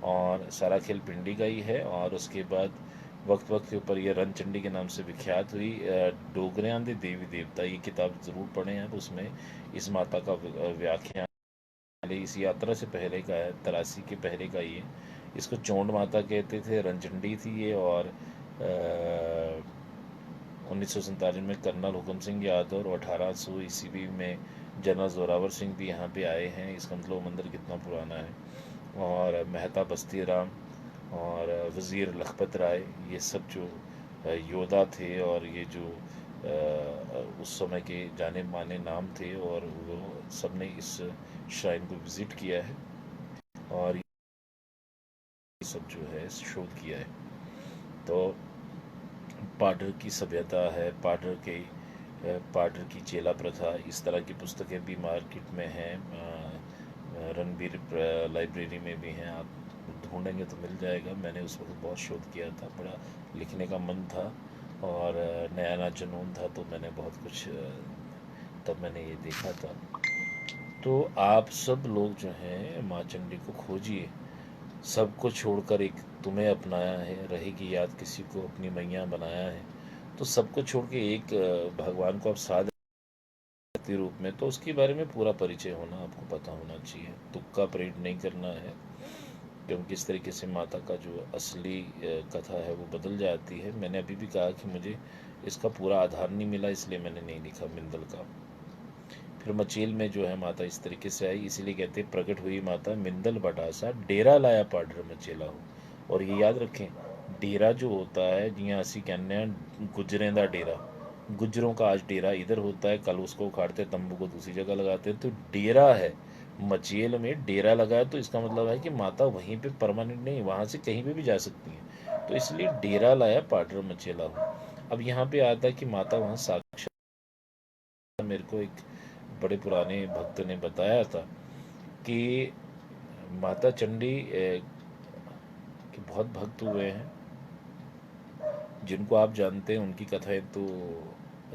और सारा खेल पिंडी का ही है। और उसके बाद वक्त वक्त के ऊपर ये रणचंडी के नाम से विख्यात हुई। डोगरियां दे देवी देवता, ये किताब ज़रूर पढ़ें आप, उसमें इस माता का व्याख्यान इस यात्रा से पहले का है, 83 के पहले का ये। इसको चोंड माता कहते थे, रणचंडी थी ये। और 1947 में कर्नल हुकम सिंह यादव और 1800 ईस्वी में जनरल जोरावर सिंह भी यहाँ पे आए हैं। इसका मतलब मंदिर कितना पुराना है। और मेहता बस्ती राम और वज़ीर लखपत राय, ये सब जो योद्धा थे, और ये जो उस समय के जाने माने नाम थे, और वो सब ने इस श्राइन को विज़िट किया है और ये सब जो है शोध किया है। तो पाडर की सभ्यता है, पाडर की चेला प्रथा, इस तरह की पुस्तकें भी मार्केट में हैं। रणबीर लाइब्रेरी में भी हैं, आप ढूंढेंगे तो मिल जाएगा। मैंने उस वक्त बहुत शोध किया था, बड़ा लिखने का मन था और नया नया जुनून था, तो मैंने बहुत कुछ तब मैंने ये देखा था। तो आप सब लोग जो हैं माँ चंडी को खोजिए। सबको छोड़कर एक तुम्हें अपनाया है, रहेगी याद किसी को अपनी मैया बनाया है। तो सबको छोड़ के एक भगवान को आप साध शक्ति रूप में, तो उसके बारे में पूरा परिचय होना आपको पता होना चाहिए। तुक्का परेड नहीं करना है, क्योंकि इस तरीके से माता का जो असली कथा है वो बदल जाती है। मैंने अभी भी कहा कि मुझे इसका पूरा आधार नहीं मिला, इसलिए मैंने नहीं लिखा मिंदल का। फिर मचेल में जो है माता इस तरीके से आई, इसीलिए कहते हैं प्रकट हुई माता मिंदल बटासा, डेरा लाया पाडर मचेला हो। और ये याद रखें, डेरा जो होता है, जियां असी कहने हैं गुजरें दा डेरा, गुजरों का आज डेरा इधर होता है, कल उसको उखाड़ते तंबू को दूसरी जगह लगाते हैं। तो डेरा है, मचेल में डेरा लगा है, तो इसका मतलब है कि माता वहीं पे परमानेंट नहीं, वहाँ से कहीं पे भी जा सकती है। तो इसलिए डेरा लाया पाडर मचेला हो। अब यहाँ पे आता है कि माता वहाँ साक्षात, मेरे को एक बड़े पुराने भक्त ने बताया था कि माता चंडी के बहुत भक्त हुए हैं। जिनको आप जानते हैं उनकी कथाएं तो,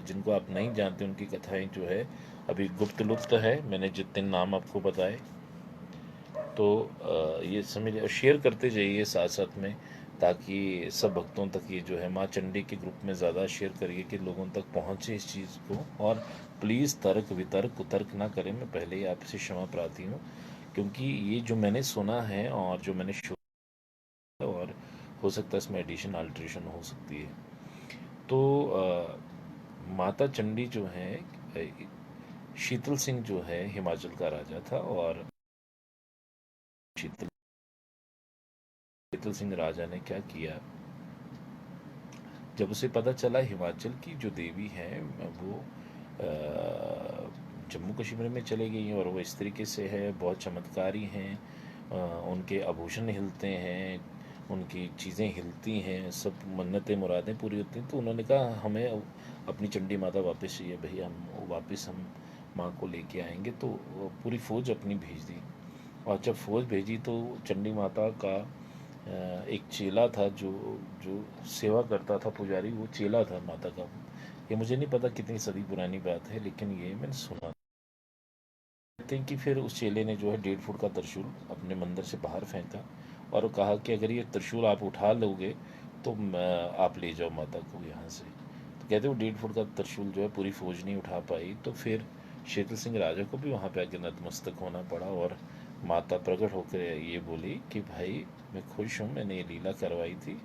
जिनको आप नहीं जानते उनकी कथाएं जो है अभी गुप्त लुप्त है। मैंने जितने नाम आपको बताए, तो ये समझ शेयर करते जाइए साथ साथ में, ताकि सब भक्तों तक ये जो है माँ चंडी के ग्रुप में ज़्यादा शेयर करिए कि लोगों तक पहुँचे इस चीज़ को। और प्लीज़ तर्क वितर्क उतर्क ना करें, मैं पहले ही आपसे क्षमा प्रार्थी हूँ, क्योंकि ये जो मैंने सुना है और जो मैंने और हो सकता है इसमें एडिशन अल्ट्रेशन हो सकती है। तो माता चंडी जो है, शीतल सिंह जो है हिमाचल का राजा था। और शीतल शीतल सिंह राजा ने क्या किया, जब उसे पता चला हिमाचल की जो देवी हैं वो जम्मू कश्मीर में चले गई हैं और वो इस तरीके से है, बहुत चमत्कारी हैं, उनके आभूषण हिलते हैं, उनकी चीज़ें हिलती हैं, सब मन्नतें मुरादें पूरी होती हैं। तो उन्होंने कहा हमें अपनी चंडी माता वापस चाहिए भैया, हम वापस हम माँ को लेके आएंगे। तो पूरी फ़ौज अपनी भेज दी। और जब फौज भेजी तो चंडी माता का एक चेला था जो जो सेवा करता था, पुजारी, वो चेला था माता का। ये मुझे नहीं पता कितनी सदी पुरानी बात है, लेकिन ये मैंने सुना। कहते हैं कि फिर उस चेले ने जो है 1.5 फुट का त्रिशूल अपने मंदिर से बाहर फेंका और कहा कि अगर ये त्रिशूल आप उठा लोगे तो आप ले जाओ माता को यहाँ से। तो कहते वो 1.5 फुट का त्रिशूल जो है पूरी फौज नहीं उठा पाई। तो फिर शीतल सिंह राजा को भी वहाँ पे आके नतमस्तक होना पड़ा। और माता प्रकट होकर ये बोली कि भाई मैं खुश हूँ, मैंने ये लीला करवाई थी।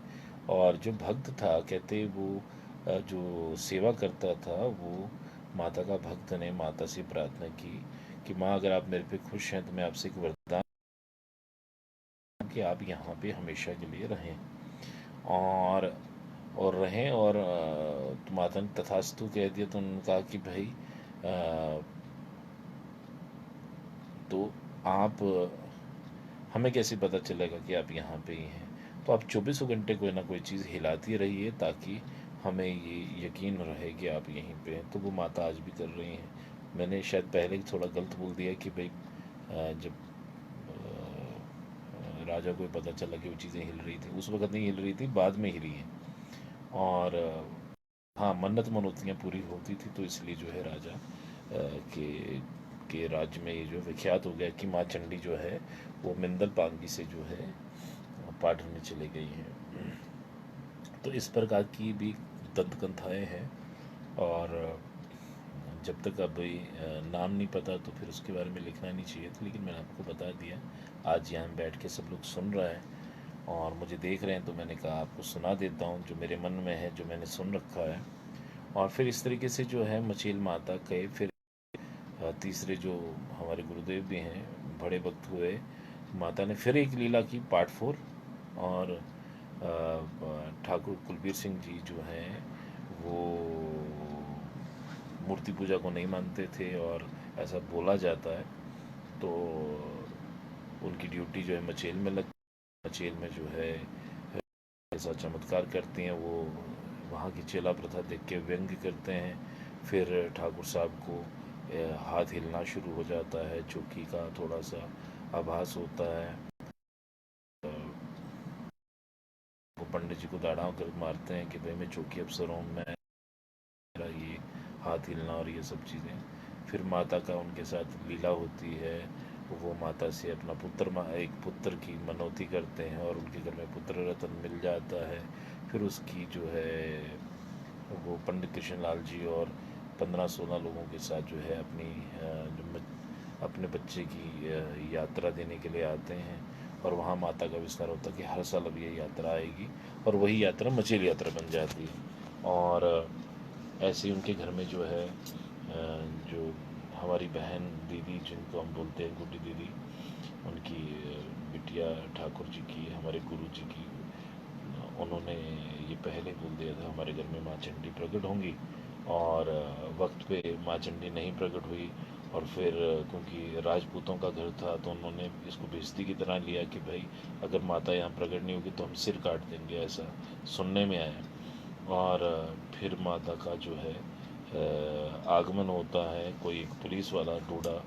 और जो भक्त था, कहते वो जो सेवा करता था, वो माता का भक्त ने माता से प्रार्थना की कि माँ अगर आप मेरे पे खुश हैं तो मैं आपसे एक वरदान कि आप यहाँ पे हमेशा के लिए रहें। और रहें। और तो माता ने तथास्तु कह दिया। तो उन्होंने कहा कि भाई तो आप हमें कैसे पता चलेगा कि आप यहाँ पे ही हैं। तो आप 24 घंटे कोई ना कोई चीज़ हिलाती रहिए ताकि हमें ये यकीन रहे कि आप यहीं पे हैं। तो वो माता आज भी कर रही हैं। मैंने शायद पहले थोड़ा गलत बोल दिया कि भाई जब राजा को पता चला कि वो चीज़ें हिल रही थी, उस वक्त नहीं हिल रही थी, बाद में हिली हैं। और हाँ, मन्नत मनौतियाँ पूरी होती थी, तो इसलिए जो है राजा के राज्य में ये जो विख्यात हो गया कि माँ चंडी जो है वो मिंदल पांगी से जो है पाठ होने चली गई हैं। तो इस प्रकार की भी दंत कथाएँ हैं। और जब तक अभी नाम नहीं पता तो फिर उसके बारे में लिखना नहीं चाहिए था, लेकिन मैंने आपको बता दिया। आज यहाँ बैठ के सब लोग सुन रहे हैं और मुझे देख रहे हैं, तो मैंने कहा आपको सुना देता हूँ जो मेरे मन में है, जो मैंने सुन रखा है। और फिर इस तरीके से जो है मचेल माता के फिर तीसरे जो हमारे गुरुदेव भी हैं, बड़े भक्त हुए, माता ने फिर एक लीला की पार्ट 4। और ठाकुर कुलबीर सिंह जी जो हैं वो मूर्ति पूजा को नहीं मानते थे और ऐसा बोला जाता है। तो उनकी ड्यूटी जो है मचेल में लग, मचेल में जो है ऐसा चमत्कार करती हैं वो। वहाँ की चेला प्रथा देख के व्यंग्य करते हैं। फिर ठाकुर साहब को हाथ हिलना शुरू हो जाता है, चौकी का थोड़ा सा आभास होता है। वो पंडित जी को दाढ़ा कर मारते हैं कि भाई मैं चौकी अफसर हूँ, मैं मेरा ये हाथ हिलना और ये सब चीज़ें। फिर माता का उनके साथ लीला होती है। वो माता से अपना एक पुत्र की मनौती करते हैं और उनके घर में पुत्र रत्न मिल जाता है। फिर उसकी जो है वो पंडित कृष्ण लाल जी और 15-16 लोगों के साथ जो है अपने बच्चे की यात्रा देने के लिए आते हैं। और वहाँ माता का विस्तार होता है कि हर साल अब ये यात्रा आएगी और वही यात्रा मचेल यात्रा बन जाती है। और ऐसे ही उनके घर में जो है जो हमारी बहन दीदी जिनको हम बोलते हैं गुड्डी दीदी, उनकी बिटिया ठाकुर जी की, हमारे गुरु जी की, उन्होंने ये पहले बोल दिया था हमारे घर में माँ चंडी प्रकट होंगी। और वक्त पे माँ चंडी नहीं प्रकट हुई। और फिर क्योंकि राजपूतों का घर था तो उन्होंने इसको बेइज्जती की तरह लिया कि भाई अगर माता यहाँ प्रकट नहीं होगी तो हम सिर काट देंगे, ऐसा सुनने में आया। और फिर माता का जो है आगमन होता है। कोई एक पुलिस वाला डोडा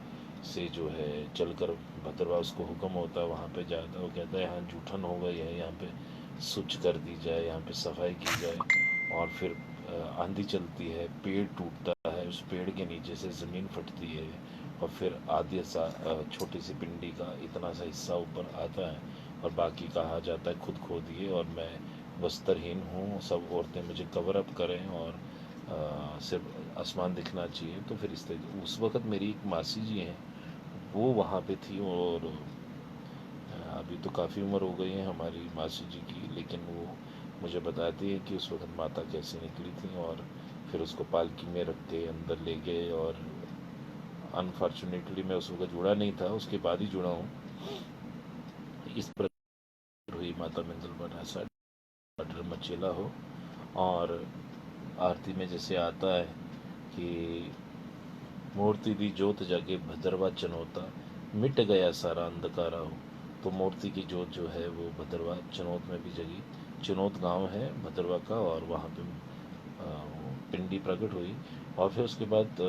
से जो है चलकर भद्रवा, उसको हुक्म होता है वहाँ पे जाता है। वो कहता है यहाँ जूठन हो गई है, यहाँ पे शुच कर दी जाए, यहाँ पे सफाई की जाए। और फिर आंधी चलती है, पेड़ टूटता है, उस पेड़ के नीचे से ज़मीन फटती है और फिर आधी सा छोटी सी पिंडी का इतना सा हिस्सा ऊपर आता है और बाकी कहा जाता है खुद खो दिए और मैं वस्त्रहीन हूँ, सब औरतें मुझे कवर अप करें और सिर्फ आसमान दिखना चाहिए। तो फिर इस तरह उस वक़्त मेरी एक मासी जी हैं, वो वहाँ पे थी। और अभी तो काफ़ी उम्र हो गई है हमारी मासी जी की, लेकिन वो मुझे बताती है कि उस वक़्त माता कैसे निकली थी। और फिर उसको पालकी में रख के अंदर ले गए। और अनफॉर्चुनेटली मैं उस वक़्त जुड़ा नहीं था, उसके बाद ही जुड़ा हूँ। इस प्रकार हुई माता मंगल बनासा डर मचेला हो। और आरती में जैसे आता है कि मूर्ति दी जोत जगे भद्रवा चनोता, मिट गया सारा अंधकारा हो। तो मूर्ति की जोत जो है वो भद्रवा चनौत में भी जगी। चनौत गांव है भद्रवा का, और वहाँ पे पिंडी प्रकट हुई। और फिर उसके बाद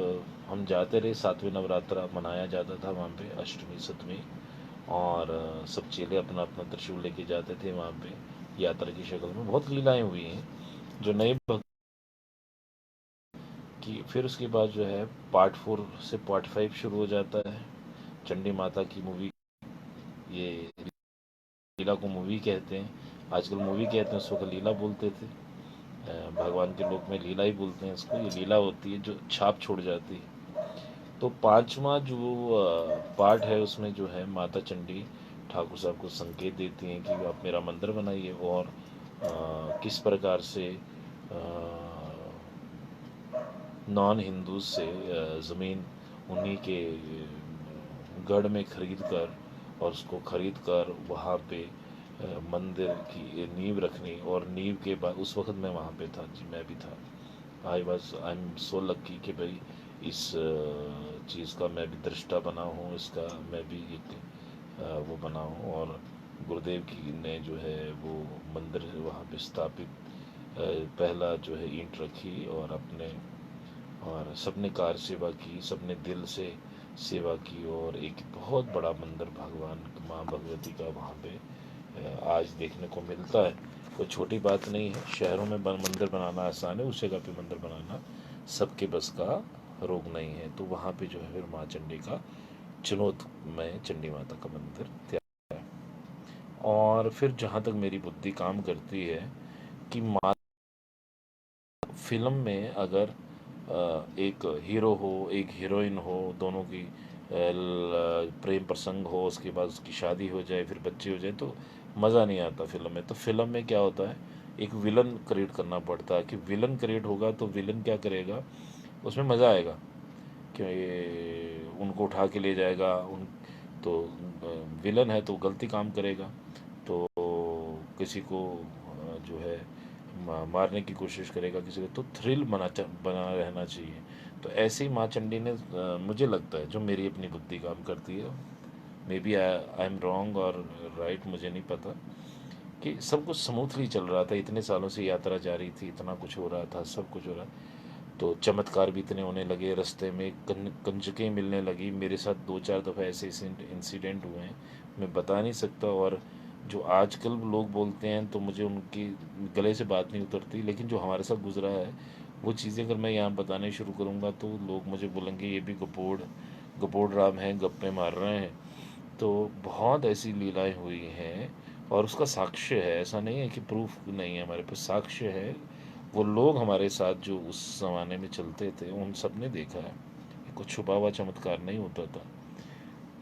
हम जाते रहे, 7वें नवरात्रा मनाया जाता था वहाँ पे, अष्टमी सतमी। और सब चेले अपना अपना त्रिशूल लेके जाते थे वहाँ पे यात्रा की शक्ल में। बहुत लीलाएं हुई हैं जो नए भक्त की। फिर उसके बाद जो है पार्ट 4 से पार्ट 5 शुरू हो जाता है। चंडी माता की मूवी, ये लीला को मूवी कहते हैं, आजकल मूवी कहते हैं, उस वक्त लीला बोलते थे। भगवान के लोक में लीला ही बोलते हैं इसको। ये लीला होती है जो छाप छोड़ जाती है। तो पांचवा जो पार्ट है उसमें जो है माता चंडी ठाकुर साहब को संकेत देती हैं कि आप मेरा मंदिर बनाइए। और किस प्रकार से नॉन हिंदू से ज़मीन उन्हीं के गढ़ में खरीद कर, और उसको खरीद कर वहाँ पे मंदिर की नींव रखनी। और नींव के बाद उस वक्त मैं वहाँ पे था जी, मैं भी था। आई एम सो लकी कि भाई इस चीज़ का मैं भी दृष्टा बना हूँ, इसका मैं भी एक वो बना हूँ। और गुरुदेव की ने जो है वो मंदिर वहाँ पे स्थापित पहला जो है ईंट रखी और अपने, और सबने कार सेवा की, सबने दिल से सेवा की। और एक बहुत बड़ा मंदिर भगवान माँ भगवती का वहाँ पे आज देखने को मिलता है। कोई छोटी बात नहीं है। शहरों में मंदिर बनाना आसान है, उस जगह पे मंदिर बनाना सबके बस का रोग नहीं है। तो वहाँ पे जो है फिर माँ चंडी का चुनौत में चंडी माता का मंदिर तैयार है। और फिर जहाँ तक मेरी बुद्धि काम करती है कि फिल्म में अगर एक हीरो हो, एक हीरोइन हो, दोनों की प्रेम प्रसंग हो, उसके बाद उसकी शादी हो जाए, फिर बच्चे हो जाए, तो मज़ा नहीं आता फिल्म में। तो फिल्म में क्या होता है, एक विलन क्रिएट करना पड़ता है कि विलन क्रिएट होगा तो विलन क्या करेगा, उसमें मज़ा आएगा कि उनको उठा के ले जाएगा उन, तो विलन है तो गलती काम करेगा, तो किसी को जो है मारने की कोशिश करेगा किसी को, तो थ्रिल बना रहना चाहिए। तो ऐसे ही माँ चंडी ने मुझे लगता है, जो मेरी अपनी बुद्धि काम करती है, maybe I am wrong और राइट, मुझे नहीं पता, कि सब कुछ स्मूथली चल रहा था, इतने सालों से यात्रा जारी थी, इतना कुछ हो रहा था, सब कुछ हो रहा, तो चमत्कार भी इतने होने लगे, रास्ते में कंजकें मिलने लगी। मेरे साथ 2-4 दफ़ा ऐसे इंसिडेंट हुए हैं, मैं बता नहीं सकता। और जो आजकल लोग बोलते हैं तो मुझे उनकी गले से बात नहीं उतरती, लेकिन जो हमारे साथ गुजरा है वो चीज़ें अगर मैं यहाँ बताने शुरू करूँगा तो लोग मुझे बोलेंगे ये भी गपोड़ गपोड़ राम हैं, गप्पे मार रहे हैं। तो बहुत ऐसी लीलाएं हुई हैं और उसका साक्ष्य है, ऐसा नहीं है कि प्रूफ नहीं है, हमारे पास साक्ष्य है। वो लोग हमारे साथ जो उस ज़माने में चलते थे उन सब ने देखा है, ये कुछ छुपा हुआ चमत्कार नहीं होता था।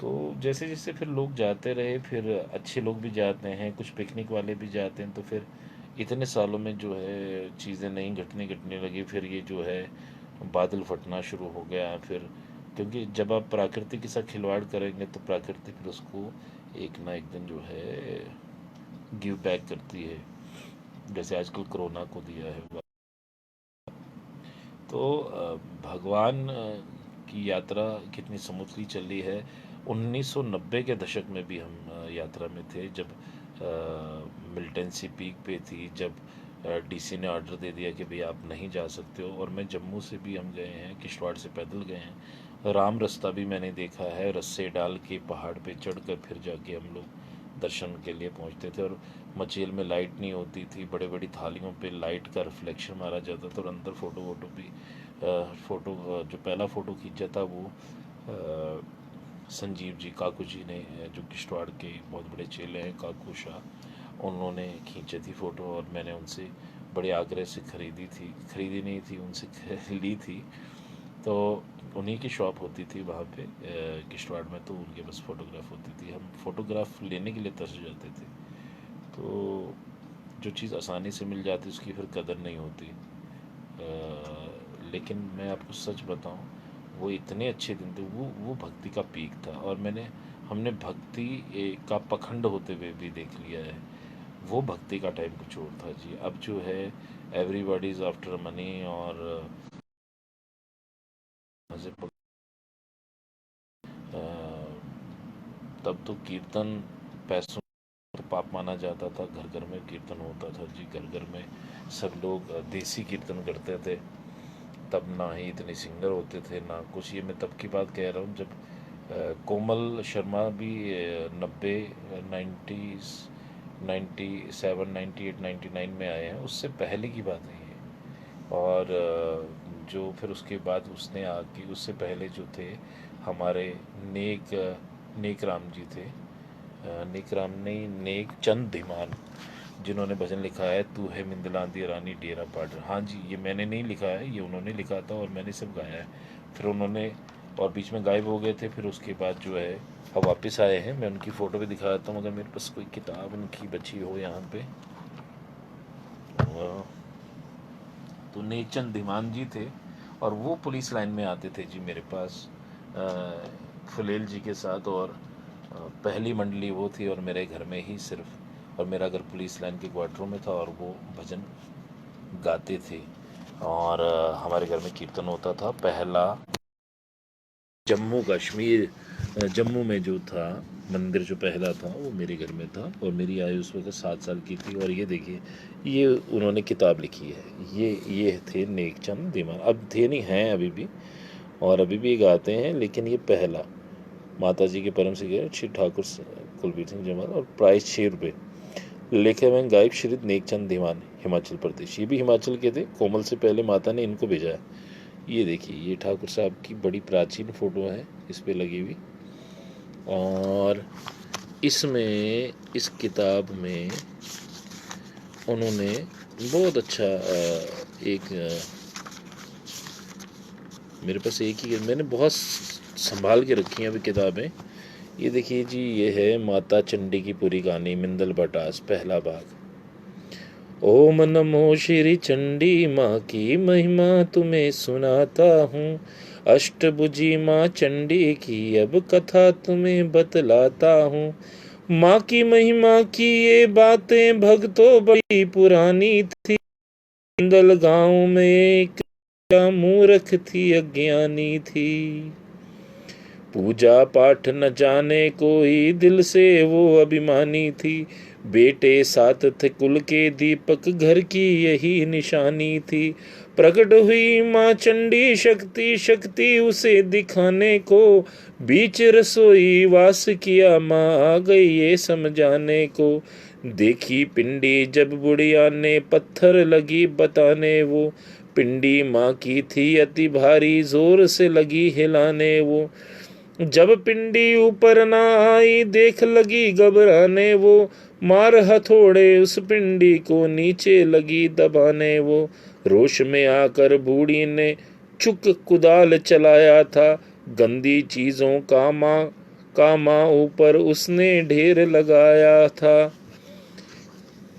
तो जैसे जैसे फिर लोग जाते रहे, फिर अच्छे लोग भी जाते हैं, कुछ पिकनिक वाले भी जाते हैं, तो फिर इतने सालों में जो है चीज़ें नई घटने लगी। फिर ये जो है बादल फटना शुरू हो गया, फिर क्योंकि जब आप प्रकृति के साथ खिलवाड़ करेंगे तो प्रकृति फिर उसको एक ना एक दिन जो है गिव बैक करती है, जैसे आजकल कोरोना को दिया है। तो भगवान की यात्रा कितनी स्मूथली चली है। 1990 के दशक में भी हम यात्रा में थे, जब मिलिटेंसी पीक पे थी, जब डीसी ने ऑर्डर दे दिया कि भाई आप नहीं जा सकते हो। और मैं जम्मू से भी हम गए हैं, किश्तवाड़ से पैदल गए हैं, राम रास्ता भी मैंने देखा है, रस्से डाल के पहाड़ पे चढ़ कर फिर जाके हम लोग दर्शन के लिए पहुंचते थे। और मचेल में लाइट नहीं होती थी, बड़े बड़ी थालियों पे लाइट का रिफ्लेक्शन मारा जाता था, और अंदर फ़ोटो वोटो भी फ़ोटो जो पहला फ़ोटो खींचा था वो संजीव जी काकू जी ने, जो किश्तवाड़ के बहुत बड़े चेले हैं काकू शाह, उन्होंने खींची थी फ़ोटो। और मैंने उनसे बड़े आग्रह से खरीदी नहीं थी, उनसे ली थी। तो उन्हीं की शॉप होती थी वहाँ पे किश्तवाड़ में, तो उनके बस फ़ोटोग्राफ होती थी, हम फ़ोटोग्राफ लेने के लिए तरस जाते थे। तो जो चीज़ आसानी से मिल जाती उसकी फिर कदर नहीं होती। लेकिन मैं आपको सच बताऊं, वो इतने अच्छे दिन थे, वो भक्ति का पीक था। और हमने भक्ति का पखंड होते हुए भी देख लिया है। वो भक्ति का टाइम कुछ और था जी। अब जो है एवरीबॉडी इज़ आफ्टर मनी, और मज़े तब तो कीर्तन पैसों तो पाप माना जाता था, घर घर में कीर्तन होता था जी, घर घर में सब लोग देसी कीर्तन करते थे। तब ना ही इतने सिंगर होते थे ना कुछ, ये मैं तब की बात कह रहा हूँ जब कोमल शर्मा भी 90 नाइन्टीज़ 97 98 99 में आए हैं, उससे पहले की बात है ये। और जो फिर उसके बाद उसने आके, उससे पहले जो थे हमारे नेक नेक राम जी थे, नेक राम नहीं, नेक चंद धीमान, जिन्होंने भजन लिखा है तू है मिंदलांदी रानी डेरा पाटर। हाँ जी, ये मैंने नहीं लिखा है, ये उन्होंने लिखा था और मैंने सब गाया है। फिर उन्होंने, और बीच में गायब हो गए थे, फिर उसके बाद जो है अब वापस आए हैं। मैं उनकी फ़ोटो भी दिखा देता हूँ, अगर मेरे पास कोई किताब उनकी बची हो यहाँ पे। तो नेकचंद धीमान जी थे, और वो पुलिस लाइन में आते थे जी मेरे पास फुलेल जी के साथ। और पहली मंडली वो थी, और मेरे घर में ही सिर्फ, और मेरा घर पुलिस लाइन के क्वार्टरों में था, और वो भजन गाते थे। और हमारे घर में कीर्तन होता था पहला। जम्मू कश्मीर, जम्मू में जो था मंदिर जो पहला था वो मेरे घर में था, और मेरी आयु उस वक्त 7 साल की थी। और ये देखिए, ये उन्होंने किताब लिखी है, ये थे नेकचंद दीवान, अब थे नहीं, हैं अभी भी, और अभी भी गाते हैं। लेकिन ये पहला माता जी के परम सिंगर श्री ठाकुर कुलबीर सिंह जमाल, और प्राइस 6 रुपये। लेखे एवं गायक श्री नेकचंद दीवान, हिमाचल प्रदेश। ये भी हिमाचल के थे, कोमल से पहले माता ने इनको भेजा है। ये देखिए, ये ठाकुर साहब की बड़ी प्राचीन फ़ोटो है इस पे लगी हुई। और इसमें इस किताब में उन्होंने बहुत अच्छा एक मेरे पास एक ही, मैंने बहुत संभाल के रखी हैं अभी किताबें। ये देखिए जी, ये है माता चंडी की पूरी कहानी, मिंदल भटास, पहला भाग। ओम नमो श्री चंडी माँ की महिमा तुम्हें सुनाता हूँ, अष्टभुजी माँ चंडी की अब कथा तुम्हें बतलाता हूँ। माँ की महिमा की ये बातें भक्तों बड़ी पुरानी थी। मिंदल गांव में एक मूर्ख थी, अज्ञानी थी, पूजा पाठ न जाने कोई, दिल से वो अभिमानी थी। बेटे साथ थे कुल के दीपक, घर की यही निशानी थी। प्रकट हुई माँ चंडी शक्ति, शक्ति उसे दिखाने को, बीच रसोई वास किया माँ आ गई ये समझाने को। देखी पिंडी जब बुढ़िया ने, पत्थर लगी बताने वो, पिंडी माँ की थी अति भारी, जोर से लगी हिलाने वो। जब पिंडी ऊपर ना आई, देख लगी घबराने वो, मार हथौड़े उस पिंडी को, नीचे लगी दबाने वो। रोश में आकर बूढ़ी ने चुक कुदाल चलाया था, गंदी चीजों का माँ ऊपर उसने ढेर लगाया था।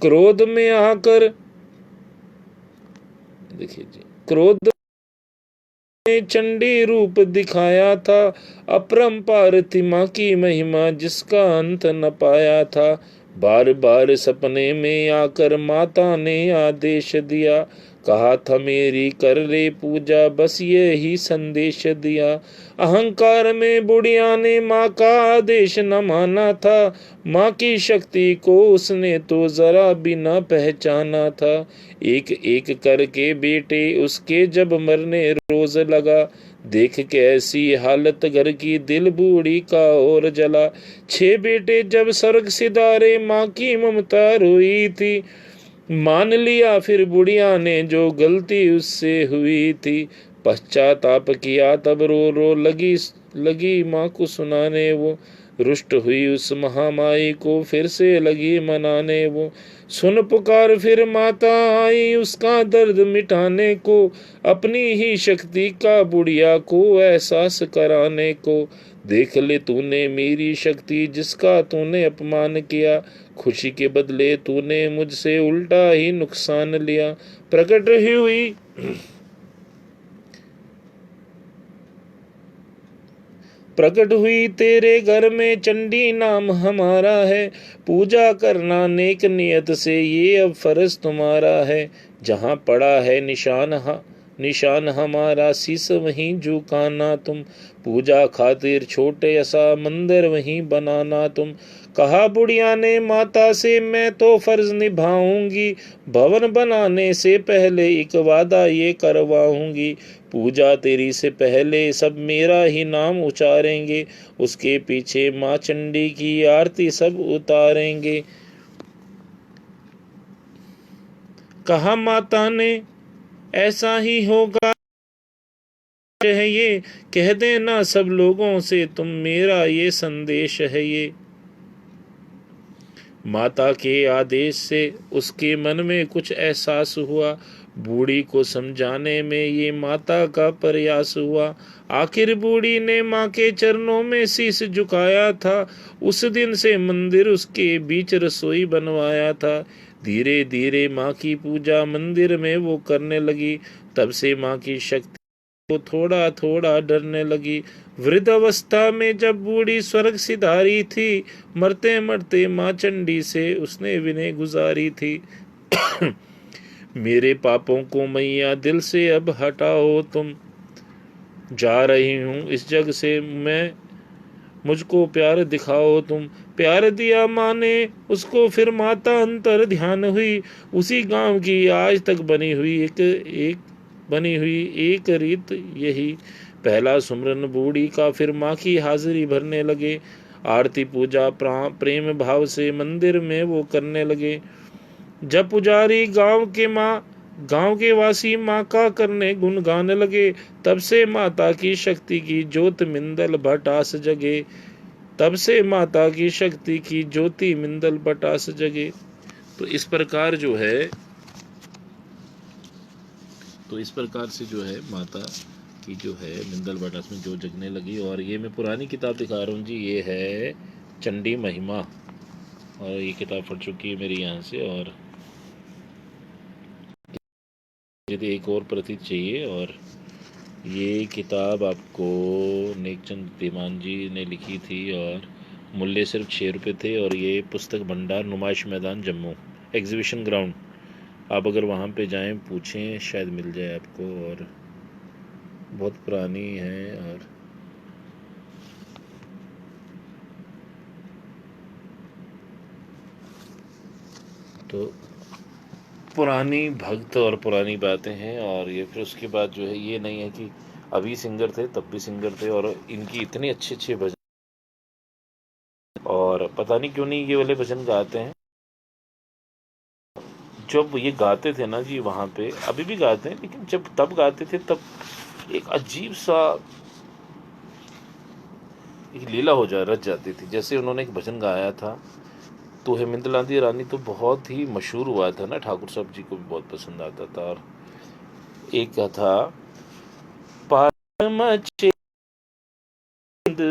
क्रोध में आकर, देखिए जी, क्रोध चंडी रूप दिखाया था, अपरंपार थी माँ की महिमा जिसका अंत न पाया था। बार बार सपने में आकर माता ने आदेश दिया, कहा था मेरी कर ले पूजा, बस ये ही संदेश दिया। अहंकार में बुढ़िया ने माँ का आदेश न माना था, माँ की शक्ति को उसने तो जरा भी न पहचाना था। एक एक करके बेटे उसके जब मरने रोज लगा, देख के ऐसी हालत घर की, दिल बूढ़ी का और जला। 6 बेटे जब स्वर्ग सिधारे, माँ की ममता रोई थी, मान लिया फिर बुढ़िया ने जो गलती उससे हुई थी। पश्चाताप किया तब रो रो लगी माँ को सुनाने वो, रुष्ट हुई उस महामाई को फिर से लगी मनाने वो। सुन पुकार फिर माता आई उसका दर्द मिटाने को, अपनी ही शक्ति का बुढ़िया को एहसास कराने को। देख ले तूने मेरी शक्ति जिसका तूने अपमान किया, खुशी के बदले तूने मुझसे उल्टा ही नुकसान लिया। प्रकट हुई तेरे घर में चंडी नाम हमारा है, पूजा करना नेक नियत से ये अब फर्ज तुम्हारा है। जहाँ पड़ा है निशान हमारा, शीश वहीं झुकाना तुम, पूजा खातिर छोटे ऐसा मंदिर वहीं बनाना तुम। कहा बुढ़िया ने माता से मैं तो फर्ज निभाऊंगी, भवन बनाने से पहले एक वादा ये करवाऊंगी, पूजा तेरी से पहले सब मेरा ही नाम उचारेंगे, उसके पीछे माँ चंडी की आरती सब उतारेंगे। कहा माता ने ऐसा ही होगा है ये, कह देना सब लोगों से तुम मेरा ये संदेश है ये। माता के आदेश से उसके मन में कुछ एहसास हुआ, बूढ़ी को समझाने में ये माता का प्रयास हुआ। आखिर बूढ़ी ने माँ के चरणों में शीश झुकाया था, उस दिन से मंदिर उसके बीच रसोई बनवाया था। धीरे धीरे माँ की पूजा मंदिर में वो करने लगी, तब से माँ की शक्ति को थोड़ा थोड़ा डरने लगी। वृद्ध अवस्था में जब बूढ़ी स्वर्ग सिधारी थी, मरते मरते माँ चंडी से उसने विनय गुजारी थी। मेरे पापों को मैया दिल से अब हटाओ तुम, जा रही हूँ इस जग से मैं, मुझको प्यार दिखाओ तुम। प्यार दिया माँ ने उसको, फिर माता अंतर ध्यान हुई, उसी गांव की आज तक बनी हुई एक रीत यही। पहला सुमरन बूढ़ी का, फिर माँ की हाजिरी भरने लगे, आरती पूजा प्रेम भाव से मंदिर में वो करने लगे। जब पुजारी गांव के वासी माँ का करने गुणगान लगे, तब से माता की शक्ति की ज्योत मिंदल भटास जगे। तब से माता की शक्ति की ज्योति मिंदल बटास जगे। तो इस प्रकार से जो है माता की जो है मिंदल बटास में जो जगने लगी। और ये मैं पुरानी किताब दिखा रहा हूँ जी, ये है चंडी महिमा, और ये किताब फट चुकी है मेरी यहाँ से। और यदि एक और प्रति चाहिए, और ये किताब आपको नेकचंद दीमान जी ने लिखी थी और मूल्य सिर्फ 6 रुपये थे। और ये पुस्तक भंडार, नुमाइश मैदान, जम्मू, एग्जीबिशन ग्राउंड। आप अगर वहाँ पे जाएं, पूछें, शायद मिल जाए आपको। और बहुत पुरानी है। और तो पुरानी भक्त और पुरानी बातें हैं। और ये फिर उसके बाद जो है, ये नहीं है कि अभी सिंगर थे तब भी सिंगर थे, और इनकी इतने अच्छे अच्छे भजन, और पता नहीं क्यों नहीं ये वाले भजन गाते हैं। जब ये गाते थे ना जी वहाँ पे, अभी भी गाते हैं, लेकिन जब तब गाते थे तब एक अजीब सा एक लीला हो जा रच जाती थी। जैसे उन्होंने एक भजन गाया था, तो है मिंदलांदी रानी, तो बहुत ही मशहूर हुआ था ना, ठाकुर साहब जी को भी बहुत पसंद आता था। और एक था, पार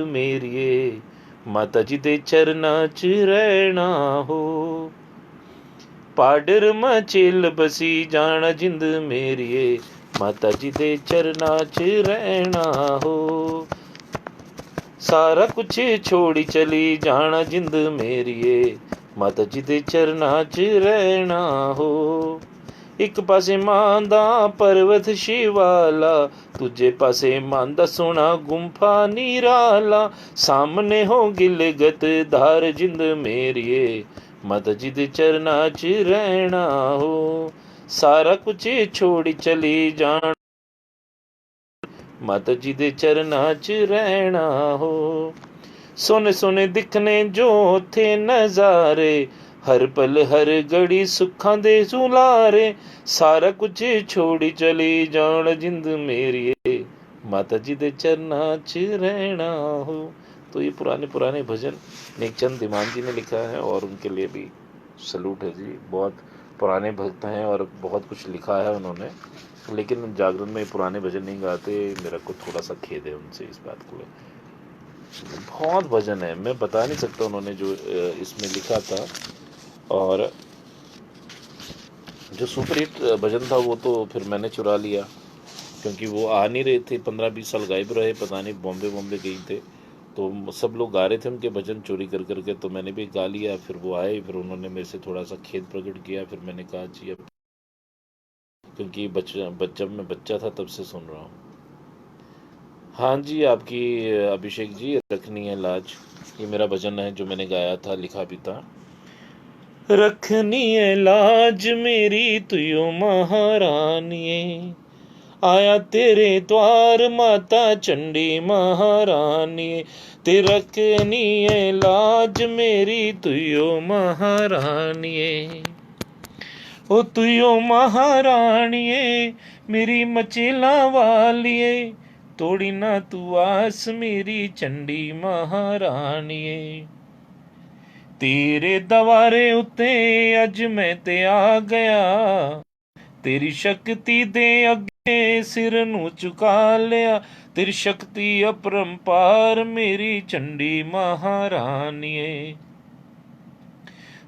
मेरिए माता जी दे चरना च रहना हो, पाडर मचेल बसी जाना जिंद मेरिए माता जी दे चरना च रहना हो, सारा कुछ छोड़ी चली जाना जिंद मेरिए माता जी दे चरना च रहना हो। एक पासे मांदा पर्वत शिवाला, दूजे पासे मांदा सोना गुंफा निराला, सामने हो गिलगत धार जिंद मेरिए माता जी दे चरना च रहना हो, सारा कुछ छोड़ी चली जान माता जी दे चरना च रहना हो। सोने सोने दिखने जो थे नजारे, हर पल हर घड़ी सुखां दे सुलारे, सारा कुछ छोड़ी चली जान जिंद मेरिए माता जी दे चरना च रहना हो। तो ये पुराने पुराने भजन नेकचंद दीमान जी ने लिखा है, और उनके लिए भी सलूट है जी। बहुत पुराने भक्त हैं और बहुत कुछ लिखा है उन्होंने, लेकिन जागरण में पुराने भजन नहीं गाते। मेरा को थोड़ा सा खेद है उनसे इस बात को। बहुत भजन है, मैं बता नहीं सकता उन्होंने जो इसमें लिखा था। और जो सुपरहिट भजन था वो तो फिर मैंने चुरा लिया, क्योंकि वो आ नहीं रहे थे, 15-20 साल गायब रहे, पता नहीं बॉम्बे गई थे, तो सब लोग गा रहे थे उनके भजन चोरी कर करके, तो मैंने भी गा लिया। फिर वो आए, फिर उन्होंने मेरे से थोड़ा सा खेद प्रकट किया, फिर मैंने कहा जी अब, क्योंकि जब मैं बच्चा था तब से सुन रहा हूँ। हाँ जी, आपकी अभिषेक जी रखनी है लाज, ये मेरा भजन है जो मैंने गाया था, लिखा भी था। रखनी है लाज मेरी तुयो महारानी, आया तेरे द्वार माता चंडी महारानी, ते रखनी है लाज मेरी तुयो महारानी, ओ तुयो महारानी मेरी मचेला वालिए, तोड़ी ना तू आस मेरी चंडी महारानी, तेरे दवारे उत्ते अज मैं ते आ गया, तेरी शक्ति दे अगे सिर नू चुका लिया, तेरी शक्ति अपरंपार मेरी चंडी महारानी,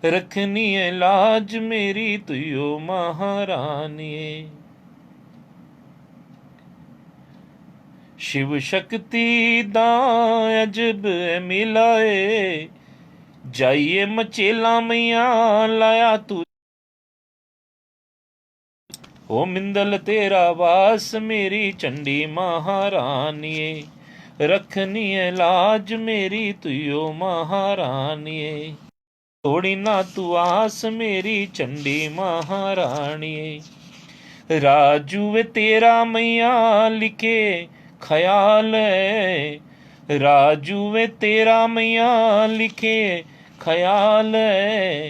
रखनी है लाज मेरी तुयो महारानी, शिव शक्ति दा अजब मिलाए, जाइए मचेला मैया लाया तू, ओ मिंदल तेरा वास मेरी चंडी महारानी, रखनी है लाज मेरी तुयो महारानी, तोड़ी ना तू आस मेरी चंडी महारानी, राजू वे तेरा मैया लिखे ख्याल है, राजू वे तेरा मैया लिखे ख्याल है,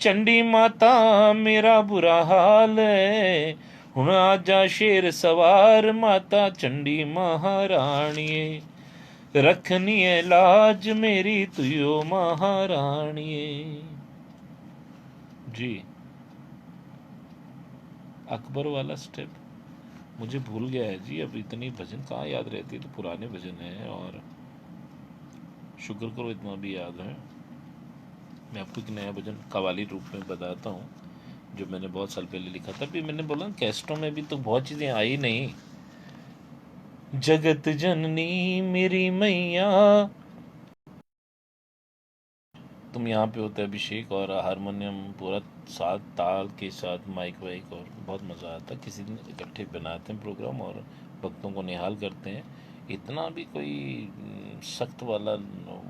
चंडी माता मेरा बुरा हाल है, हुण आजा शेर सवार माता चंडी महारानी, रखनी है लाज मेरी तुयो महारानी जी। अकबर वाला स्टेप मुझे भूल गया है जी, अब इतनी भजन कहाँ याद रहती है, तो पुराने भजन हैं और शुक्र करो इतना भी याद है। मैं आपको एक नया भजन कवाली रूप में बताता हूँ जो मैंने बहुत साल पहले लिखा था। भी मैंने बोला कैस्टों में भी तो बहुत चीज़ें आई नहीं। जगत जननी मेरी मैया, तुम यहाँ पे होते अभिषेक और हारमोनियम पूरा साथ ताल के साथ माइक वाइक, और बहुत मज़ा आता। किसी दिन इकट्ठे बनाते हैं प्रोग्राम और भक्तों को निहाल करते हैं। इतना भी कोई सख्त वाला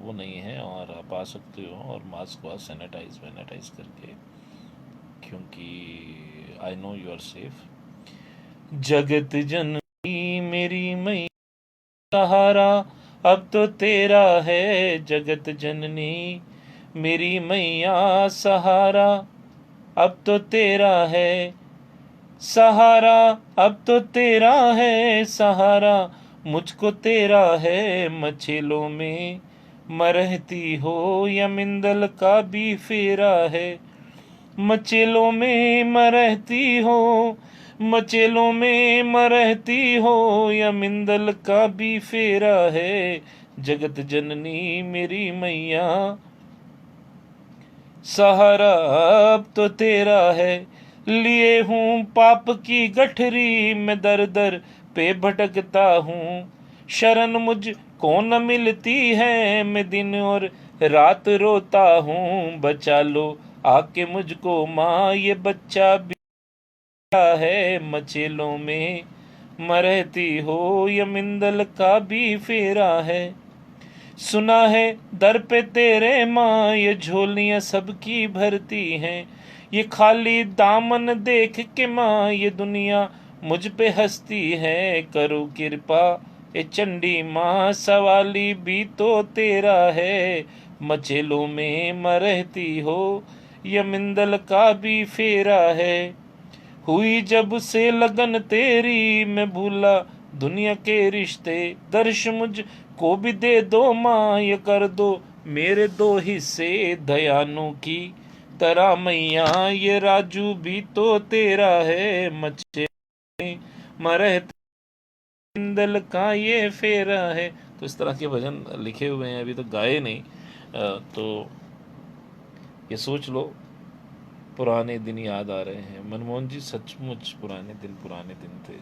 वो नहीं है, और आप आ सकते हो और मास्क वास्क सैनिटाइज वैनिटाइज करके, क्योंकि I know you are safe. जगत जननी मेरी मैया, सहारा अब तो तेरा है। जगत जननी मेरी मैया, सहारा अब तो तेरा है। सहारा अब तो तेरा है, सहारा मुझको तेरा है। मचेलों में मरहती हो या मिंदल का भी फेरा है। मचेलों में मरहती हो, मचेलों में मरहती हो या मिंदल का भी फेरा है। जगत जननी मेरी मैया, सहारा अब तो तेरा है। लिए हूँ पाप की गठरी मैं दर दर पे भटकता हूँ। शरण मुझ को न मिलती है, मैं दिन और रात रोता हूँ। बचा लो आके मुझको माँ, ये बच्चा भी है। मचेलों में मरहती हो या मिंदल का भी फेरा है। सुना है दर पे तेरे माँ, ये झोलियां सबकी भरती हैं। ये खाली दामन देख के माँ, ये दुनिया मुझ पे हंसती है। करो कृपा ये चंडी माँ, सवाली भी तो तेरा है। मचेलों में मरहती हो ये मिंदल का भी फेरा है। हुई जब से लगन तेरी, मैं भूला दुनिया के रिश्ते। दर्श मुझ को भी दे दो माँ, ये कर दो मेरे दो हिस्से। दयानु की तरह मैया, ये राजू भी तो तेरा है। मचे मरहते दल का ये फेरा है। तो इस तरह के भजन लिखे हुए हैं, अभी तो गाए नहीं। तो ये सोच लो, पुराने दिन याद आ रहे हैं। मनमोहन जी सचमुच पुराने दिन थे।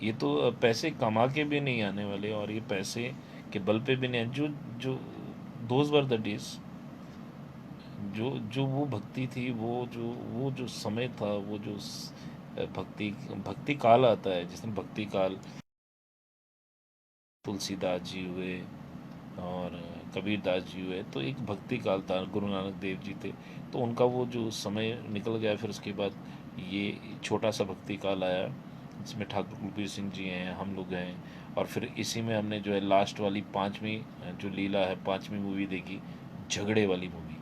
ये तो पैसे कमा के भी नहीं आने वाले, और ये पैसे के बल पे भी नहीं। जो जो दोज वर द डेज, जो जो वो भक्ति थी, वो जो समय था, वो जो भक्ति भक्ति काल आता है, जिसमें भक्ति काल तुलसीदास जी हुए और कबीर दास जी हुए, तो एक भक्ति काल था। गुरु नानक देव जी थे, तो उनका वो जो समय निकल गया। फिर उसके बाद ये छोटा सा भक्ति काल आया, जिसमें ठाकुर कुलबीर सिंह जी हैं, हम लोग हैं, और फिर इसी में हमने जो है लास्ट वाली पांचवी जो लीला है, पांचवी मूवी देखी, झगड़े वाली मूवी।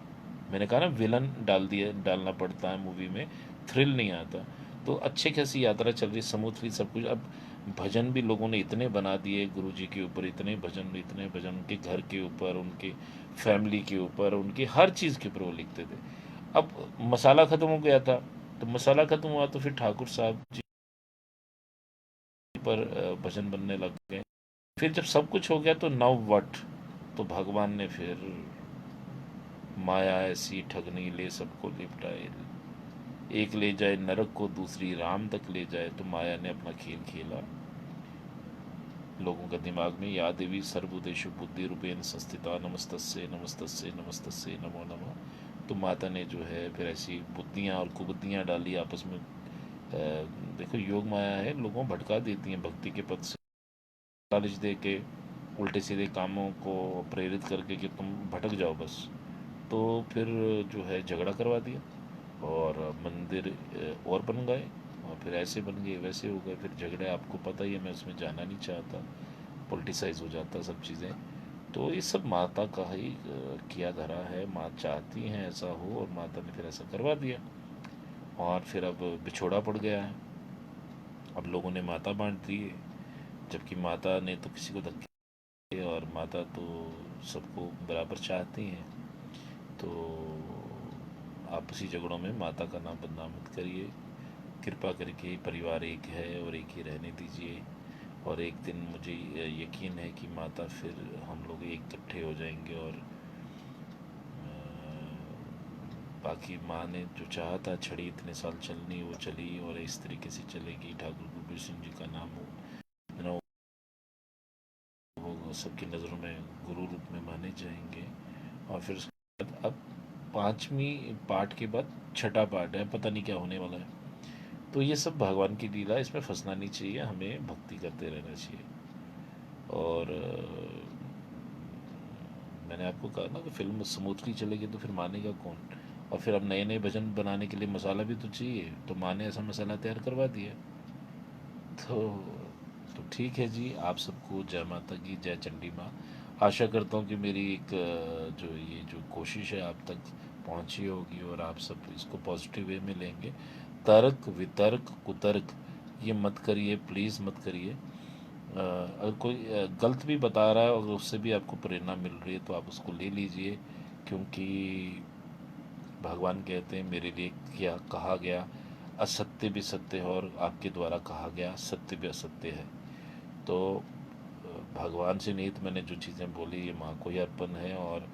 मैंने कहा ना, विलन डालना पड़ता है मूवी में, थ्रिल नहीं आता। तो अच्छे खासी यात्रा चल रही, स्मूथली सब कुछ। अब भजन भी लोगों ने इतने बना दिए गुरु जी के ऊपर, इतने भजन उनके घर के ऊपर, उनके फैमिली के ऊपर, उनकी हर चीज़ के ऊपर वो लिखते थे। अब मसाला ख़त्म हो गया था, तो मसाला ख़त्म हुआ तो फिर ठाकुर साहब जी पर भजन बनने लग गए। फिर जब सब कुछ हो गया तो नव वट, तो भगवान ने फिर माया ऐसी ठगनी ले सबको लिपटाए। एक ले जाए नरक को, दूसरी राम तक ले जाए। तो माया ने अपना खेल खेला लोगों का दिमाग में। या देवी सर्वभूतेषु बुद्धि रूपेण संस्थिता, नमस्तस्से नमस्तस्से नमस्तस्से नमो नमः। तो माता ने जो है फिर ऐसी बुद्धियाँ और कुबुद्धियाँ डाली आपस में। देखो, योग माया है, लोगों को भटका देती हैं भक्ति के पथ से, लालच दे के, उल्टे सीधे कामों को प्रेरित करके कि तुम भटक जाओ बस। तो फिर जो है झगड़ा करवा दिया, और मंदिर और बन गए, और फिर ऐसे बन गए वैसे हो गए। फिर झगड़े, आपको पता ही है, मैं उसमें जाना नहीं चाहता, पॉलिटिसाइज हो जाता सब चीज़ें। तो ये सब माता का ही किया धरा है। माँ चाहती हैं ऐसा हो, और माता ने फिर ऐसा करवा दिया, और फिर अब बिछोड़ा पड़ गया है। अब लोगों ने माता बांट दी है, जबकि माता ने तो किसी को धक्के और माता तो सबको बराबर चाहती हैं, तो आपसी झगड़ों में माता का नाम बदनाम मत करिए। कृपा करके परिवार एक है और एक ही रहने दीजिए। और एक दिन मुझे यकीन है कि माता फिर हम लोग एक इकट्ठे हो जाएंगे, और बाकी माँ ने जो चाहा था छड़ी इतने साल चलनी वो चली, और इस तरीके से चलेगी। ठाकुर गुरबीर सिंह जी का नाम हो, वो सबकी नज़रों में गुरु रूप में माने जाएंगे। और फिर उसके बाद अब पांचवी पार्ट के बाद छठा पार्ट है, पता नहीं क्या होने वाला है। तो ये सब भगवान की लीला, इसमें फंसना नहीं चाहिए, हमें भक्ति करते रहना चाहिए। और मैंने आपको कहा ना कि फिल्म स्मूथली चलेगी तो फिर मानेगा कौन। और फिर अब नए नए भजन बनाने के लिए मसाला भी तो चाहिए, तो माँ ने ऐसा मसाला तैयार करवा दिया। तो तो ठीक है जी, आप सबको जय माता की, जय चंडी माँ। आशा करता हूँ कि मेरी एक जो कोशिश है आप तक पहुँची होगी, और आप सब इसको पॉजिटिव वे में लेंगे। तर्क वितर्क कुतर्क ये मत करिए, प्लीज़ मत करिए। अगर कोई गलत भी बता रहा है और उससे भी आपको प्रेरणा मिल रही है तो आप उसको ले लीजिए, क्योंकि भगवान कहते हैं मेरे लिए क्या कहा गया असत्य भी सत्य है, और आपके द्वारा कहा गया सत्य भी असत्य है। तो भगवान से नहीं तो मैंने जो चीज़ें बोली ये माँ को ही अर्पण है। और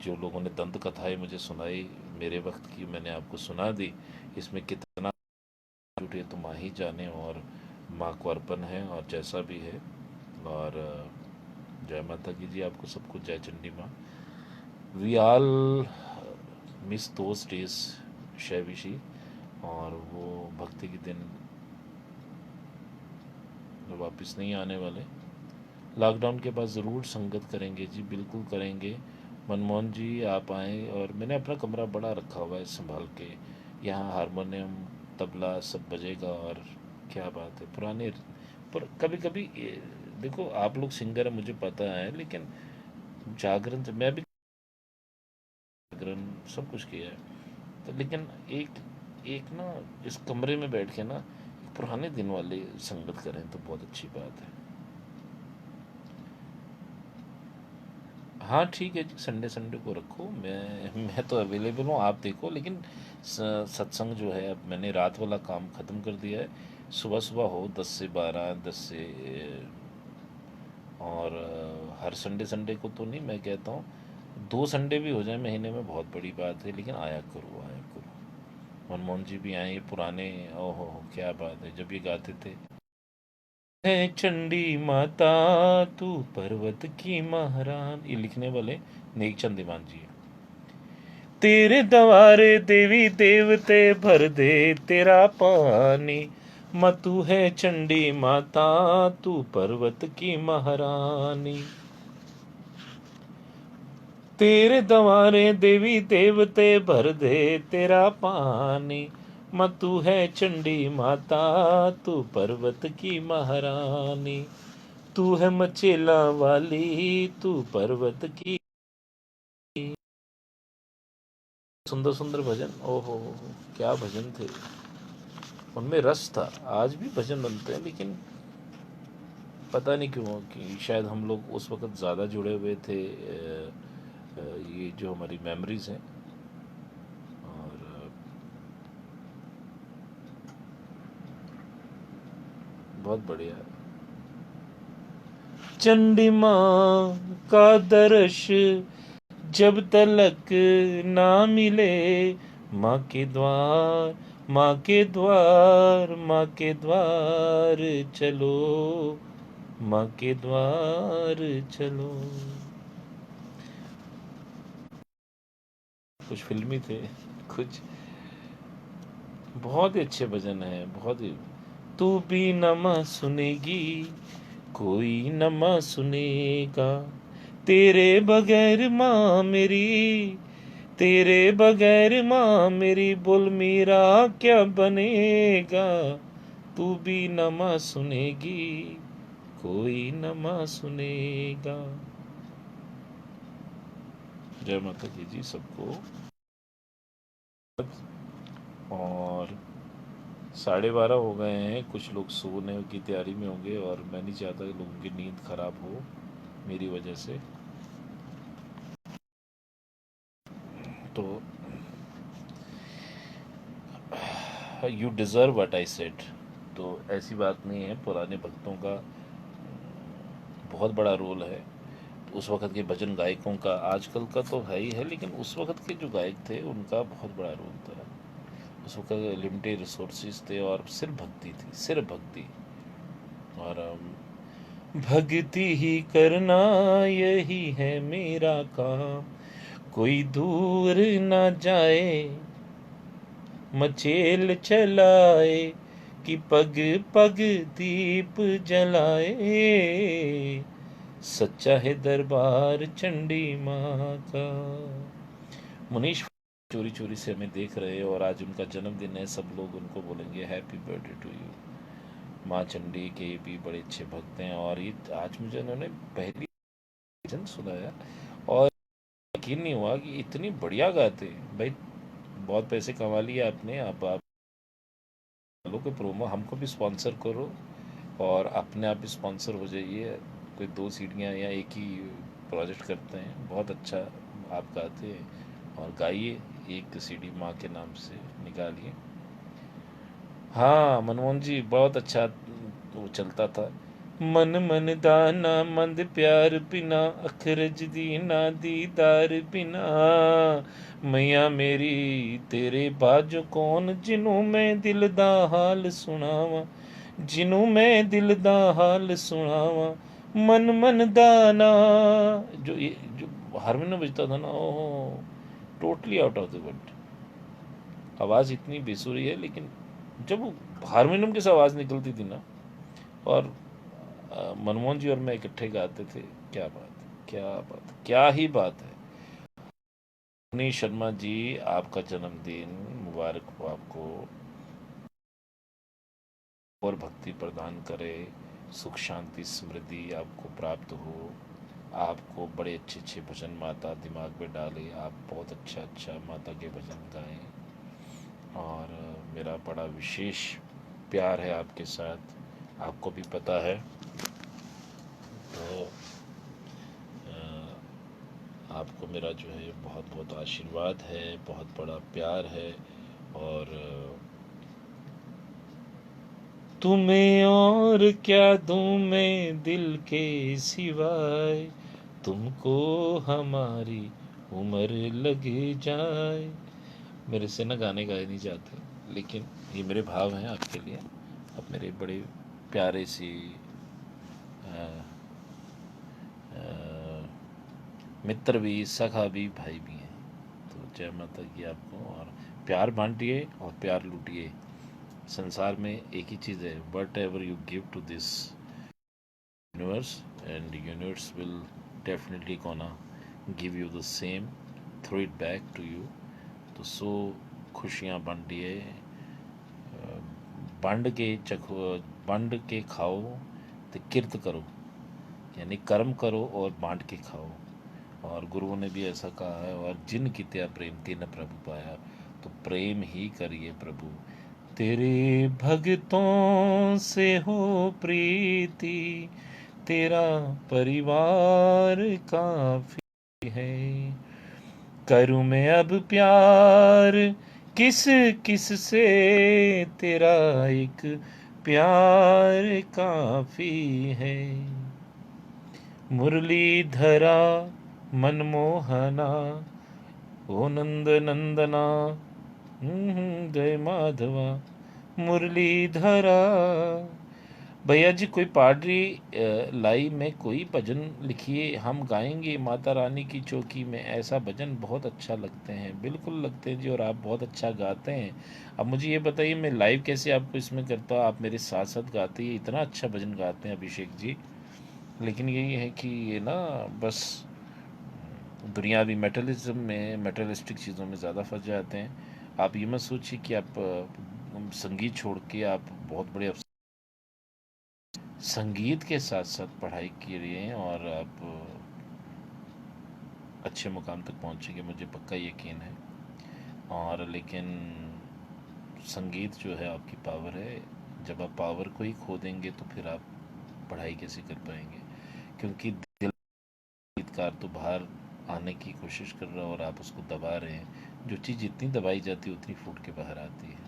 जो लोगों ने दंत कथाएं मुझे सुनाई मेरे वक्त की, मैंने आपको सुना दी। इसमें कितना झूठ है तो माँ ही जाने, और माँ को अर्पण है, और जैसा भी है। और जय माता की जी, आपको सबको जय चंडी माँ। We all miss those days शैविशी, और वो भक्ति के दिन वापस नहीं आने वाले। लॉकडाउन के बाद ज़रूर संगत करेंगे जी, बिल्कुल करेंगे। मनमोहन जी आप आएँ, और मैंने अपना कमरा बड़ा रखा हुआ है संभाल के, यहाँ हारमोनियम तबला सब बजेगा। और क्या बात है, पुराने पर कभी कभी देखो आप लोग सिंगर हैं मुझे पता है, लेकिन जागरण मैं भी जागरण सब कुछ किया है, तो लेकिन एक एक ना इस कमरे में बैठ के ना पुराने दिन वाले संगत करें तो बहुत अच्छी बात है। हाँ ठीक है जी, संडे संडे को रखो, मैं तो अवेलेबल हूँ, आप देखो। लेकिन सत्संग जो है अब मैंने रात वाला काम ख़त्म कर दिया है। सुबह सुबह हो 10 से 12, 10 से और हर संडे संडे को तो नहीं, मैं कहता हूँ 2 संडे भी हो जाए महीने में बहुत बड़ी बात है, लेकिन आया करो आया करो। मनमोहन जी भी आए, ये पुराने, ओहो क्या बात है जब ये गाते थे, है चंडी माता तू पर्वत की महारान, ये लिखने वाले नेक चंद दीवान जी हैं। तेरे द्वारे देवी देवते भर दे तेरा पानी, माँ तू है चंडी माता तू पर्वत की महारानी। तेरे द्वारे देवी देवते भर दे तेरा पानी, माँ तू है चंडी माता तू पर्वत की महारानी। तू है मचेला वाली तू पर्वत की। सुंदर सुंदर भजन, ओहो क्या भजन थे, उनमें रस था। आज भी भजन बनते हैं, लेकिन पता नहीं क्यों कि शायद हम लोग उस वक्त ज़्यादा जुड़े हुए थे। ये जो हमारी मेमोरीज हैं। और बहुत बढ़िया। चंडी माँ का दर्श जब तलक ना मिले, माँ के द्वार माँ के द्वार माँ के द्वार चलो, माँ के द्वार चलो। कुछ फिल्मी थे, कुछ बहुत ही अच्छे भजन हैं, बहुत ही। तू भी नमा सुनेगी कोई नमा सुनेगा, तेरे बगैर माँ मेरी, तेरे बगैर माँ मेरी, बोल मेरा क्या बनेगा। तू भी नमा सुनेगी कोई नमा सुनेगा। जय माता की जी सबको। और 12:30 हो गए हैं, कुछ लोग सोने की तैयारी में होंगे, और मैं नहीं चाहता कि लोगों की नींद खराब हो। मेरी वजह से। तो you deserve what I said. तो ऐसी बात नहीं है, पुराने भक्तों का बहुत बड़ा रोल है। उस वक़्त के भजन गायकों का, आजकल का तो है ही है, लेकिन उस वक़्त के जो गायक थे उनका बहुत बड़ा रोल था। उस वक़्त लिमिटेड रिसोर्सेज थे और सिर्फ भक्ति थी, सिर्फ भक्ति। और भक्ति ही करना यही है मेरा काम, कोई दूर ना जाए मचेल चलाए, कि पग पग दीप जलाए, सच्चा है दरबार चंडी माँ का। मुनीश चोरी चोरी से हमें देख रहे हैं और आज उनका जन्मदिन है, सब लोग उनको बोलेंगे हैप्पी बर्थडे टू यू। माँ चंडी के भी बड़े अच्छे भक्त हैं और ये आज मुझे उन्होंने पहली भजन सुनाया और यकीन नहीं हुआ कि इतनी बढ़िया गाते हैं। भाई बहुत पैसे कमा लिए आपने, अब आप लोग के प्रोमो हमको भी स्पॉन्सर करो और अपने आप भी स्पॉन्सर हो जाइए। कोई 2 सीढ़ियाँ या एक ही प्रोजेक्ट करते हैं, बहुत अच्छा आप गाते हैं और गाइए। एक सीढ़ी माँ के नाम से निकालिए। हाँ मनमोहन जी, बहुत अच्छा वो चलता था। मन मन दाना मंद प्यार बिना, अखरज दीना दीदार बिना, मैया मेरी तेरे बाजो कौन, जिन्हों मैं दिल दा हाल सुनावा, जिन्हों मैं दिल दा हाल सुनावा, मन मन दाना। जो हारमोनियम बजता था ना, ओहो, totally out of the world. आवाज़ इतनी बेसुरी है, लेकिन जब वो हारमोनियम के साथ आवाज़ निकलती थी ना, और मनमोहन जी और मैं इकट्ठे गाते थे, क्या बात है, क्या बात, क्या ही बात है। मनीष शर्मा जी, आपका जन्मदिन मुबारक हो आपको, और भक्ति प्रदान करे, सुख शांति समृद्धि आपको प्राप्त हो, आपको बड़े अच्छे अच्छे भजन माता दिमाग में डाले, आप बहुत अच्छा अच्छा माता के भजन गाएं। और मेरा बड़ा विशेष प्यार है आपके साथ, आपको भी पता है। तो आपको मेरा जो है बहुत बहुत आशीर्वाद है, बहुत बड़ा प्यार है। और तुम्हें और क्या दूं मैं दिल के सिवाय, तुमको हमारी उम्र लग जाए। मेरे से ना गाने गाए नहीं जाते, लेकिन ये मेरे भाव हैं आपके लिए। आप मेरे बड़े प्यारे सी मित्र भी, सखा भी, भाई भी हैं। तो जय माता की आपको, और प्यार बांटिए और प्यार लूटिए। संसार में एक ही चीज़ है, whatever you give to this universe, and universe will definitely gonna give you the same, throw it back to you. तो सो खुशियाँ बांटिए, बांट के चखो, बांट के खाओ, तो किरत करो, यानी कर्म करो और बांट के खाओ। और गुरुओं ने भी ऐसा कहा है, और जिन कित्या प्रेम तिन प्रभु पाया। तो प्रेम ही करिए प्रभु, तेरे भक्तों से हो प्रीति, तेरा परिवार काफी है। करूँ मैं अब प्यार किस किस से, तेरा एक प्यार काफी है। मुरलीधरा मनमोहना, ओ नंद नंदना, जय माधवा मुरलीधरा। भैया जी कोई पार्टी लाई में कोई भजन लिखिए, हम गाएंगे माता रानी की चौकी में। ऐसा भजन बहुत अच्छा लगते हैं, बिल्कुल लगते हैं जी, और आप बहुत अच्छा गाते हैं। अब मुझे ये बताइए, मैं लाइव कैसे आपको इसमें करता हूँ, आप मेरे साथ साथ गाते हैं, इतना अच्छा भजन गाते हैं अभिषेक जी। लेकिन यही है कि ये ना बस दुनियावी मेटलिज्म में, मेटलिस्टिक चीज़ों में ज़्यादा फंस जाते हैं। आप ये मत सोचिए कि आप संगीत छोड़ के आप बहुत बड़े संगीत के साथ साथ पढ़ाई करिए और आप अच्छे मुकाम तक पहुंचेंगे, मुझे पक्का यकीन है। और लेकिन संगीत जो है आपकी पावर है, जब आप पावर को ही खो देंगे तो फिर आप पढ़ाई कैसे कर पाएंगे, क्योंकि दिल विकार तो बाहर आने की कोशिश कर रहा है और आप उसको दबा रहे हैं। जो चीज़ जितनी दबाई जाती है उतनी फूट के बाहर आती है।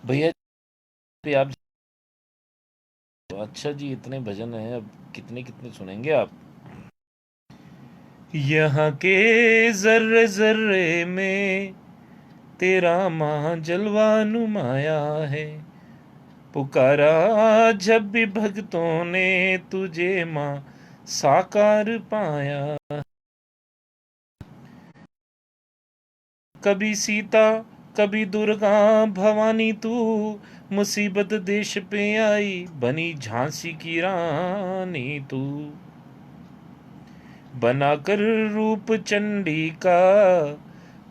भैया भी आप, अच्छा जी, इतने भजन हैं, अब कितने कितने सुनेंगे आप? यहाँ के जर्रे जर्रे में तेरा माँ जलवा नुमाया है, पुकारा जब भी भक्तों ने तुझे माँ साकार पाया। कभी सीता कभी दुर्गा भवानी तू, मुसीबत देश पे आई बनी झांसी की रानी तू। बनाकर रूप चंडी का,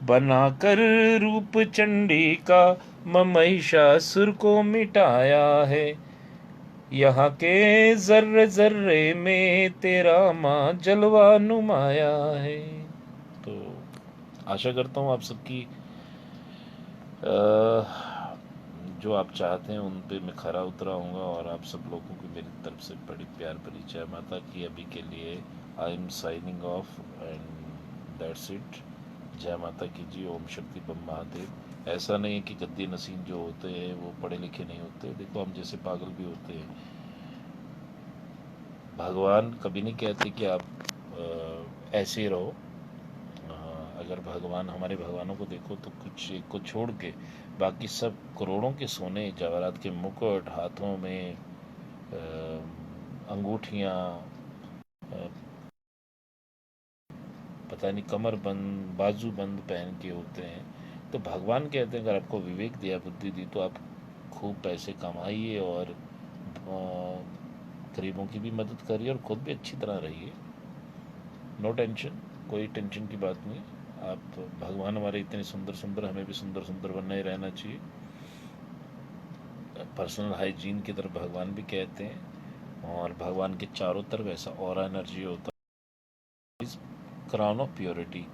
बनाकर रूप चंडी का महिषासुर को मिटाया है। यहाँ के जर्रे जर्रे में तेरा माँ जलवा नुमाया है। तो आशा करता हूँ आप सबकी जो आप चाहते हैं उन पे मैं खरा उतरा हूँगा, और आप सब लोगों की मेरी तरफ से बड़ी प्यार भरी जय माता की। अभी के लिए I am signing off and that's it. जय माता की जी। ओम शक्ति बम महादेव। ऐसा नहीं है कि गद्दी नसीन जो होते हैं वो पढ़े लिखे नहीं होते, देखो हम जैसे पागल भी होते हैं। भगवान कभी नहीं कहते कि आप ऐसे ही रहो। अगर भगवान, हमारे भगवानों को देखो तो कुछ एक को छोड़ के बाकी सब करोड़ों के सोने जवाहरात के मुकुट, हाथों में अंगूठियाँ, पता नहीं कमर बंद बाजू बंद पहन के होते हैं। तो भगवान कहते हैं अगर आपको विवेक दिया, बुद्धि दी, तो आप खूब पैसे कमाइए और गरीबों की भी मदद करिए और खुद भी अच्छी तरह रहिए। नो टेंशन, कोई टेंशन की बात नहीं। आप, भगवान हमारे इतने सुंदर सुंदर, हमें भी सुंदर सुंदर बनना ही रहना चाहिए। पर्सनल हाइजीन की तरफ भगवान भी कहते हैं, और भगवान के चारों तरफ ऐसा ऑरा एनर्जी होता है, इस क्राउन ऑफ प्योरिटी।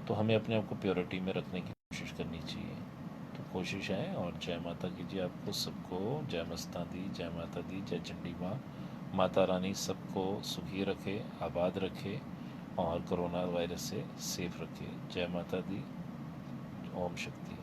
तो हमें अपने आप को प्योरिटी में रखने की कोशिश करनी चाहिए। तो कोशिश है। और जय माता की जी आपको सबको। जय मस्ता दी, जय माता दी, जय चंडी माँ। माता रानी सबको सुखी रखे, आबाद रखे, और कोरोना वायरस से सेफ रखे। जय माता दी। ओम शक्ति।